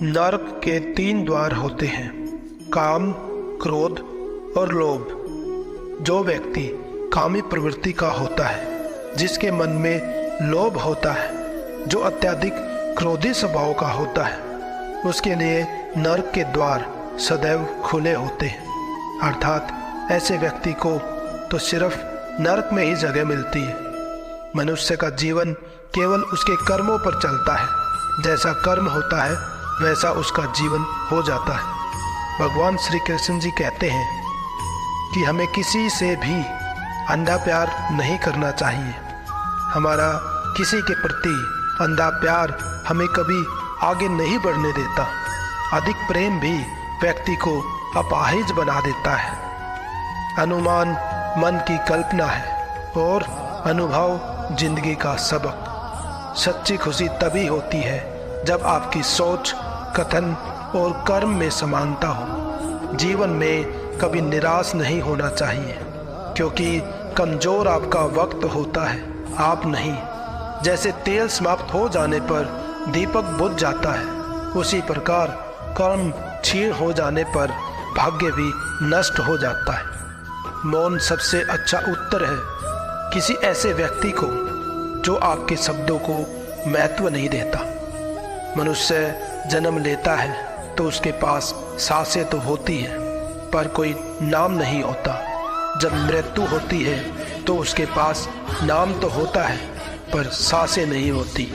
नरक के 3 द्वार होते हैं, काम, क्रोध और लोभ। जो व्यक्ति कामी प्रवृत्ति का होता है, जिसके मन में लोभ होता है, जो अत्यधिक क्रोधी स्वभाव का होता है, उसके लिए नरक के द्वार सदैव खुले होते हैं। अर्थात ऐसे व्यक्ति को तो सिर्फ नरक में ही जगह मिलती है। मनुष्य का जीवन केवल उसके कर्मों पर चलता है। जैसा कर्म होता है वैसा उसका जीवन हो जाता है। भगवान श्री कृष्ण जी कहते हैं कि हमें किसी से भी अंधा प्यार नहीं करना चाहिए। हमारा किसी के प्रति अंधा प्यार हमें कभी आगे नहीं बढ़ने देता। अधिक प्रेम भी व्यक्ति को अपाहिज बना देता है। अनुमान मन की कल्पना है और अनुभव जिंदगी का सबक। सच्ची खुशी तभी होती है जब आपकी सोच, कथन और कर्म में समानता हो। जीवन में कभी निराश नहीं होना चाहिए, क्योंकि कमजोर आपका वक्त होता है, आप नहीं। जैसे तेल समाप्त हो जाने पर दीपक बुझ जाता है, उसी प्रकार कर्म क्षीण हो जाने पर भाग्य भी नष्ट हो जाता है। मौन सबसे अच्छा उत्तर है किसी ऐसे व्यक्ति को जो आपके शब्दों को महत्व नहीं देता। मनुष्य जन्म लेता है तो उसके पास सांसें तो होती है, पर कोई नाम नहीं होता। जब मृत्यु होती है तो उसके पास नाम तो होता है, पर सांसें नहीं होती।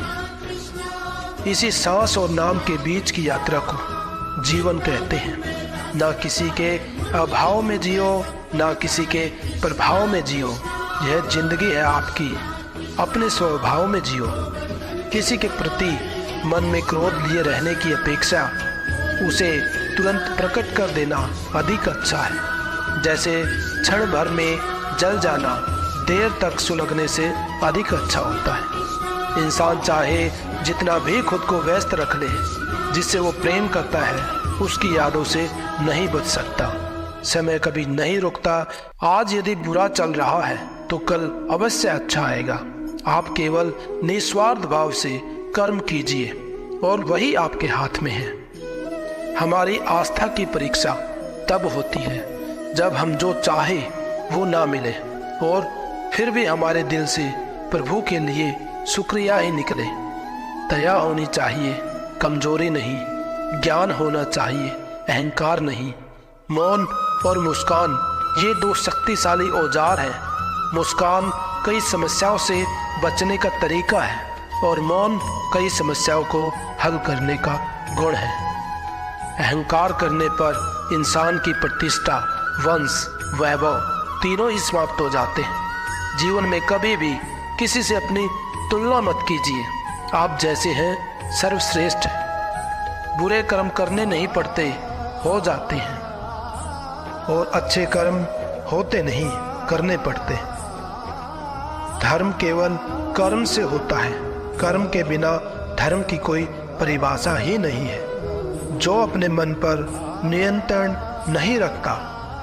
इसी सांस और नाम के बीच की यात्रा को जीवन कहते हैं। ना किसी के अभाव में जियो, ना किसी के प्रभाव में जियो। यह जिंदगी है आपकी, अपने स्वभाव में जियो। किसी के प्रति मन में क्रोध लिए रहने की अपेक्षा उसे तुरंत प्रकट कर देना अधिक अच्छा है। जैसे क्षण भर में जल जाना देर तक सुलगने से अधिक अच्छा होता है। इंसान चाहे जितना भी खुद को व्यस्त रख ले, जिससे वो प्रेम करता है उसकी यादों से नहीं बच सकता। समय कभी नहीं रुकता। आज यदि बुरा चल रहा है तो कल अवश्य अच्छा आएगा। आप केवल निस्वार्थ भाव से कर्म कीजिए और वही आपके हाथ में है। हमारी आस्था की परीक्षा तब होती है जब हम जो चाहे वो ना मिले और फिर भी हमारे दिल से प्रभु के लिए शुक्रिया ही निकले। दया होनी चाहिए, कमजोरी नहीं। ज्ञान होना चाहिए, अहंकार नहीं। मौन और मुस्कान ये 2 शक्तिशाली औजार हैं। मुस्कान कई समस्याओं से बचने का तरीका है और मौन कई समस्याओं को हल करने का गुण है। अहंकार करने पर इंसान की प्रतिष्ठा, वंश, वैभव तीनों ही समाप्त हो जाते हैं। जीवन में कभी भी किसी से अपनी तुलना मत कीजिए। आप जैसे हैं सर्वश्रेष्ठ हैं। बुरे कर्म करने नहीं पड़ते, हो जाते हैं, और अच्छे कर्म होते नहीं, करने पड़ते। धर्म केवल कर्म से होता है। कर्म के बिना धर्म की कोई परिभाषा ही नहीं है। जो अपने मन पर नियंत्रण नहीं रखता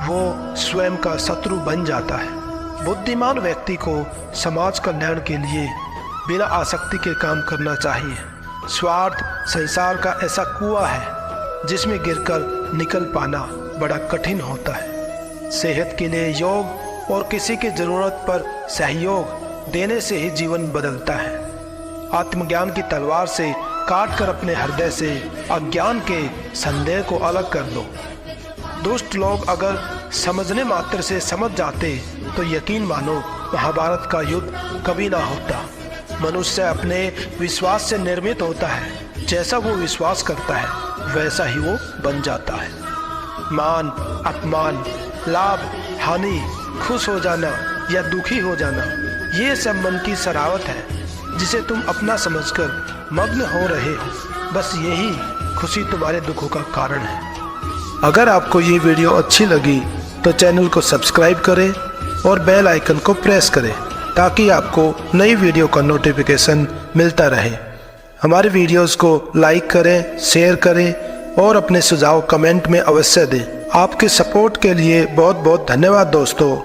वो स्वयं का शत्रु बन जाता है। बुद्धिमान व्यक्ति को समाज कल्याण के लिए बिना आसक्ति के काम करना चाहिए। स्वार्थ संसार का ऐसा कुआं है जिसमें गिरकर निकल पाना बड़ा कठिन होता है। सेहत के लिए योग और किसी की जरूरत पर सहयोग देने से ही जीवन बदलता है। आत्मज्ञान की तलवार से काट कर अपने हृदय से अज्ञान के संदेह को अलग कर दो। दुष्ट लोग अगर समझने मात्र से समझ जाते तो यकीन मानो महाभारत का युद्ध कभी ना होता। मनुष्य अपने विश्वास से निर्मित होता है। जैसा वो विश्वास करता है वैसा ही वो बन जाता है। मान, अपमान, लाभ, हानि, खुश हो जाना या दुखी हो जाना, ये सब मन की शरावत है जिसे तुम अपना समझकर मग्न हो रहे हो। बस यही खुशी तुम्हारे दुखों का कारण है। अगर आपको ये वीडियो अच्छी लगी तो चैनल को सब्सक्राइब करें और बेल आइकन को प्रेस करें ताकि आपको नई वीडियो का नोटिफिकेशन मिलता रहे। हमारे वीडियोस को लाइक करें, शेयर करें और अपने सुझाव कमेंट में अवश्य दें। आपके सपोर्ट के लिए बहुत बहुत धन्यवाद दोस्तों।